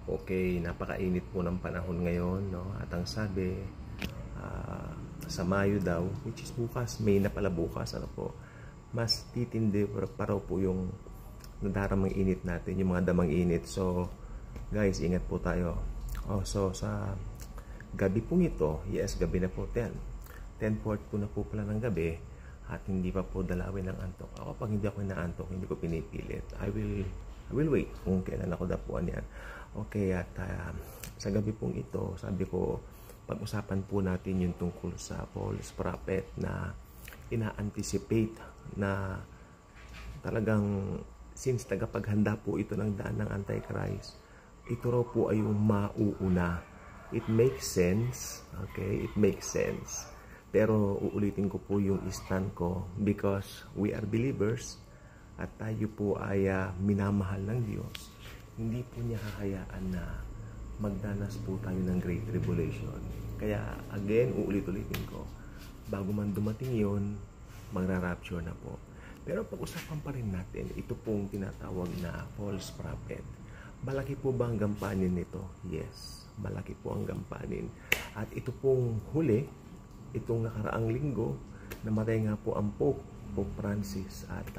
Okay, napakainit po ng panahon ngayon, no? At ang sabi, sa Mayo daw, which is bukas, May na pala bukas, ano po, mas titindi pa raw po yung nadaramang init natin, yung mga damang init. So, guys, ingat po tayo. So, sa gabi pong ito, yes, gabi na po 10:40 po na po pala ng gabi, at hindi pa po dalawin ng antok. Ako, pag hindi ako inaantok, hindi ko pinipilit. I will wait kung kailan ako dapuan yan. Okay, at sa gabi pong ito, sabi ko, pag-usapan po natin yung tungkol sa false prophet na ina-anticipate na talagang since tagapaghanda po ito ng daan ng Antichrist, ito raw po ay yung mauuna. It makes sense, okay? It makes sense. Pero uulitin ko po yung stand ko because we are believers at tayo po ay minamahal ng Diyos. Hindi po niya hahayaan na magdanas po tayo ng Great Tribulation. Kaya again, uulit-ulitin ko, bago man dumating yon, magra-rapture na po. Pero pag-usapan pa rin natin, ito pong tinatawag na false prophet. Malaki po ba ang gampanin nito? Yes, malaki po ang gampanin. At ito pong huli, itong nakaraang linggo, namatay nga po ang Pope Francis. At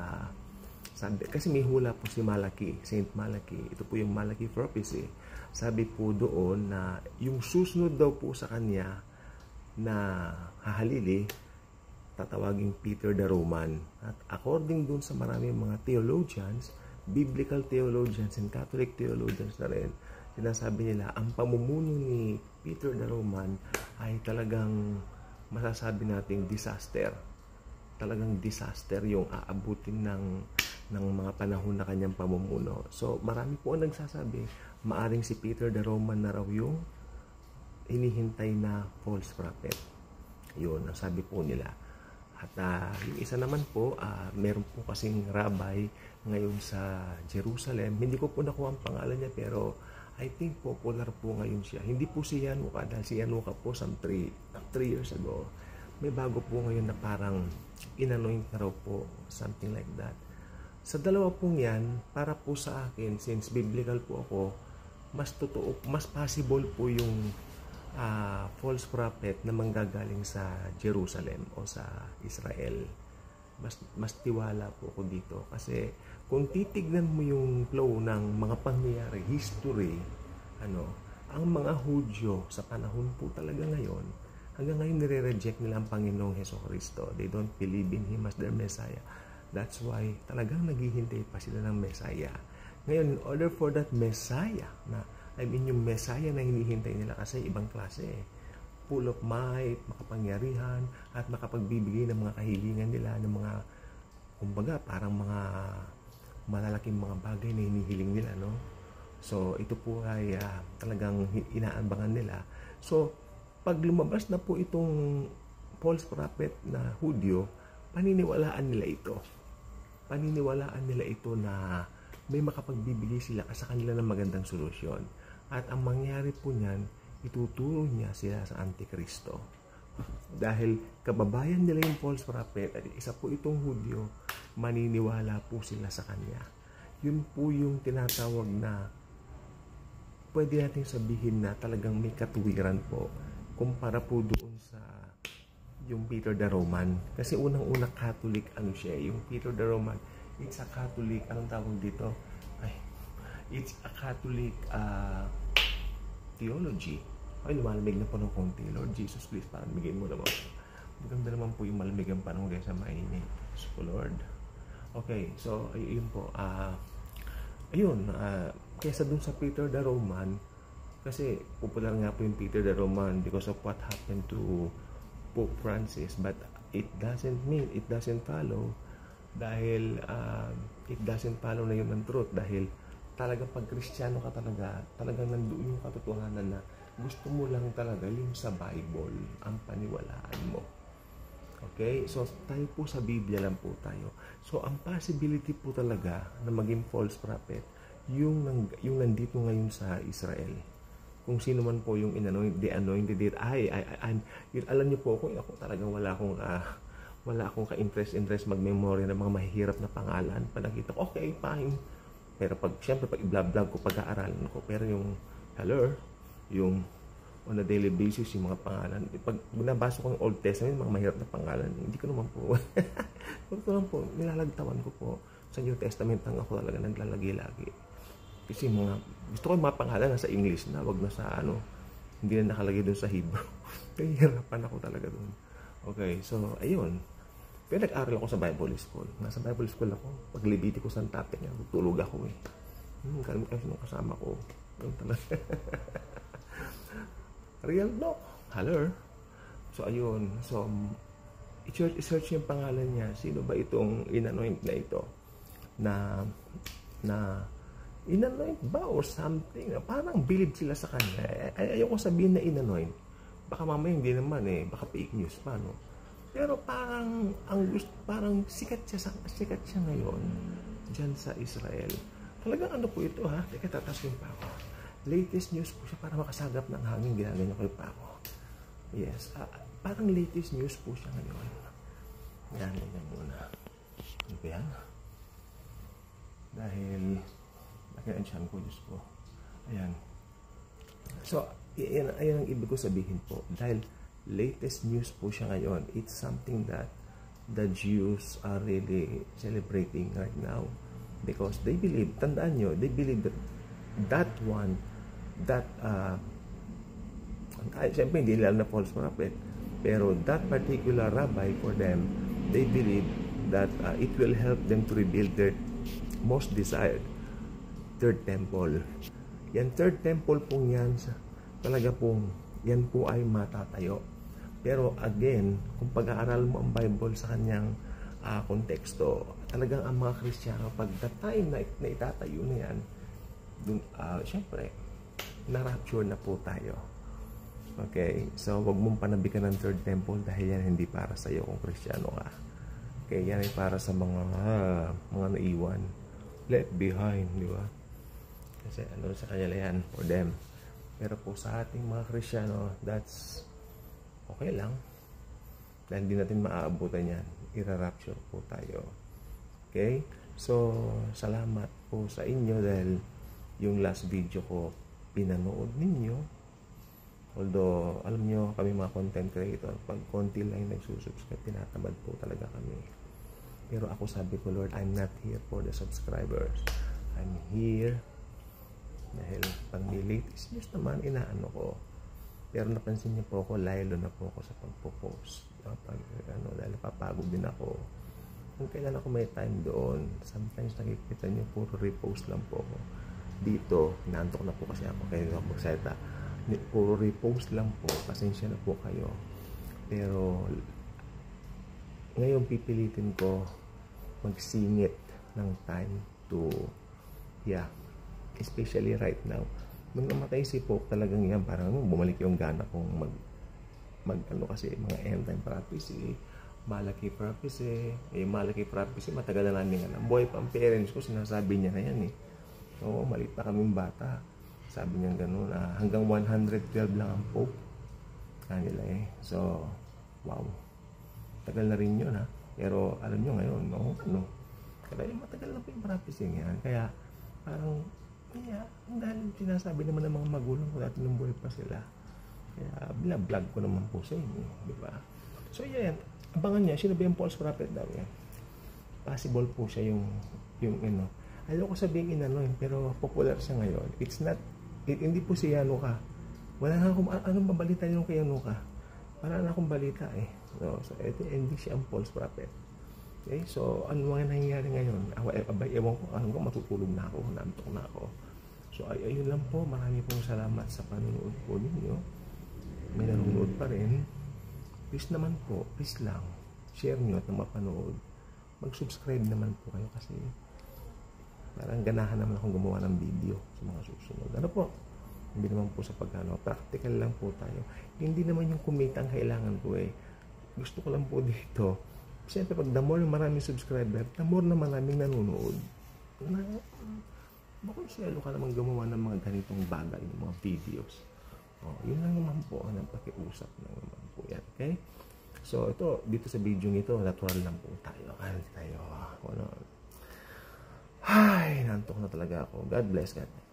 sabi, kasi may hula po si Malaki, Saint Malaki. Ito po yung Malaki prophecy. Sabi po doon na yung susunod daw po sa kanya na hahalili, tatawaging Peter the Roman. At according doon sa maraming mga theologians, biblical theologians and Catholic theologians na rin, sinasabi nila, ang pamumuno ni Peter the Roman ay talagang masasabi nating disaster. Talagang disaster yung aabutin ng mga panahon na kanyang pamumuno. So, marami po ang nagsasabi, maaring si Peter the Roman na raw yung hinihintay na false prophet. Yun, ang sabi po nila. At yung isa naman po, meron po kasing rabbi ngayon sa Jerusalem. Hindi ko po nakuha ang pangalan niya, pero I think popular po ngayon siya. Hindi po si Yanuka, dahil si Yanuka po some 3 years ago. May bago po ngayon na parang inanoint na raw po, something like that. Sa dalawa pong yan, para po sa akin, since biblical po ako, mas totoo, mas possible po yung false prophet na manggagaling sa Jerusalem o sa Israel. Mas tiwala po ako dito. Kasi kung titignan mo yung flow ng mga pangyayari, history, ang mga Hudyo sa panahon po talaga ngayon, hanggang ngayon nire-reject nila ang Panginoong Hesukristo. They don't believe in Him as their Messiah. That's why talagang naghihintay pa sila ng Messiah. Ngayon, in order for that Messiah, yung Messiah na hinihintay nila kasi ibang klase, full of might, makapangyarihan, at makapagbibigay ng mga kahilingan nila, ng mga, kumbaga, parang mga malalaking mga bagay na hinihiling nila, no? So, ito po ay talagang inaabangan nila. So, pag lumabas na po itong false prophet na Hudyo, paniniwalaan nila ito. Paniniwalaan nila ito na may makapagbibigay sila sa kanila ng magandang solusyon. At ang mangyari po niyan, ituturo niya sila sa Antikristo. Dahil kababayan nila yung false prophet at isa po itong Hudyo, maniniwala po sila sa kanya. Yun po yung tinatawag na pwede natin sabihin na talagang may katuwiran po kumpara po doon sa yung Peter the Roman. Kasi unang-una Catholic siya, yung Peter the Roman, it's a Catholic, anong tawag dito? It's a Catholic theology. Ay, lumalamig na po ng konti. Lord Jesus, please, parang bigay mo naman. Maganda naman po yung malamig ang panahon kaysa mainit. So, Lord. Okay, so, ayun po. Kaysa dun sa Peter the Roman, kasi popular nga po yung Peter the Roman because of what happened to Pope Francis, but it doesn't follow dahil it doesn't follow na yun ng truth, dahil talagang pag Kristiyano ka talagang nandoon yung katotohanan na gusto mo lang talaga yung sa Bible ang paniwalaan mo. Okay? So, tayo po sa Biblia lang po tayo. So, ang possibility po talaga na maging false prophet, yung nandito ngayon sa Israel. Kung sino man po yung the anointed it. Alam niyo po ako talagang wala akong ka-interest mag-memory ng mga mahihirap na pangalan. Pag nakita ko, okay, fine. Pero pag i-vlog ko, pag-aaralan ko, pero yung hello, yung on a daily basis, yung mga pangalan. Pag binabasa ko yung Old Testament, mga mahirap na pangalan, hindi ko naman po, ito lang po, nilalagtawan ko po. Sa New Testament lang ako talaga naglalagay lagi. Kasi gusto ko yung mga pangalan nasa English na, wag na sa hindi na nakalagay doon sa Hebrew. Nahihirapan ako talaga doon. Okay, so, ayun. Pero nag-aral ako sa Bible School. Nasa Bible School ako. Pag Leviticus ang topic niya, tutulog ako eh. Kami kasi nung kasama ko. Yun talaga. Real no. Hello. So, ayun. So, i-search yung pangalan niya. Sino ba itong in-anoint na ito? Na in-anoint ba or something? Parang believe sila sa kanya. Ayoko sabihin na in-anoint. Baka mamaya hindi naman eh. Baka fake news pa, no? Pero parang, parang sikat siya ngayon dyan sa Israel. Talagang ano po ito ha? Teka, tatasin pa ako. Latest news po siya para makasagap ng hangin. Ginagawa ko pa ako. Yes. Parang latest news po siya ngayon. Yan muna. Ano ba yan? Dahil, bakit ang tiyan ko, Diyos ko. Ayan. So, ayan ang ibig ko sabihin po. Dahil latest news po siya ngayon. It's something that the Jews are really celebrating right now. Because they believe, tandaan nyo, they believe that one, siyempre hindi nila na false prophet, pero that particular rabbi for them, they believe that it will help them to rebuild their most desired third temple. Yan third temple pong yan, talaga pong, yan po ay matatayo. Pero again, kung pag-aaral mo ang Bible sa kanyang konteksto, talagang ang mga Kristiyano, pag the time na itatayo na yan, dun, syempre, na-rapture na po tayo. Okay? So, wag mong panabikan ng third temple dahil yan hindi para sa iyo kung Kristiyano ka. Okay? Yan ay para sa mga naiwan. Left behind, di ba? Kasi ano sa kanila yan, for them. Pero po sa ating mga Kristiyano, that's okay lang. Dahil hindi natin maaabutan yan. Ira-rapture po tayo. Okay? So, salamat po sa inyo dahil yung last video ko pinanood ninyo. Although, alam nyo, kami mga content creator, pag konti lang yung nagsusubscribe, tinatamad po talaga kami. Pero ako sabi ko, Lord, I'm not here for the subscribers. I'm here dahil pag may latest news naman, inaano ko. Pero napansin niyo po ako, lalo na po ako sa pagpo-post. Dahil napapagod din ako. Kung kailan ako may time doon, sometimes nakikita niyo, puro repost lang po ako. Dito, naantok na po kasi ako, kaya ako magsalita. Puro repost lang po, pasensya na po kayo. Pero, ngayon pipilitin ko magsingit ng time to, especially right now. Nung namatay si Pope, talagang yan, parang bumalik yung gana kong kasi mga end time prophecy, Malaki prophecy, Malaki prophecy, matagal na namin alam. Buhay pa ang parents ko, sinasabi niya na yan eh. Oo, maliit pa kaming bata. Sabi niya gano'n, hanggang 112 lang ang Pope kanila eh. So, wow. Tagal na rin yun ha. Pero alam nyo ngayon, kaya matagal na po yung prophecy yan. Kaya, parang, dahil sinasabi naman ng mga magulang ko dati nung buhay pa sila. Kaya, binablog ko naman po sa inyo. Di ba? So, yan. Abangan niya, sino ba yung false prophet daw yan? Possible po siya yung ayaw ko sabihin pero popular siya ngayon. It's not, hindi po si Yanuka. Wala na akong, anong babalita yung kay Yanuka? Wala na akong balita eh. So ito, hindi siya ang false prophet. Okay, so ano mga nangyayari ngayon? Ewan ko, matutulog na ako, naantok na ako. So ayun lang po, marami pong salamat sa panonood po ninyo. May nanonood pa rin. Please naman po, please lang, share nyo at mapanood. Mag-subscribe naman po kayo kasi parang ganahan naman akong gumawa ng video sa mga susunod. Ano po? Hindi naman po sa practical lang po tayo. Hindi naman yung kumita ang kailangan ko eh. Gusto ko lang po dito. Siyempre pag the more maraming subscriber, the more na maraming nanonood. Bakit siyalo ka naman gumawa ng mga ganitong bagay, ng mga videos. Yun lang naman po ang pakiusap lang naman po yan. Okay? So ito, dito sa video nito, natural lang po tayo. Ay, nantok na talaga ako. God bless, God bless.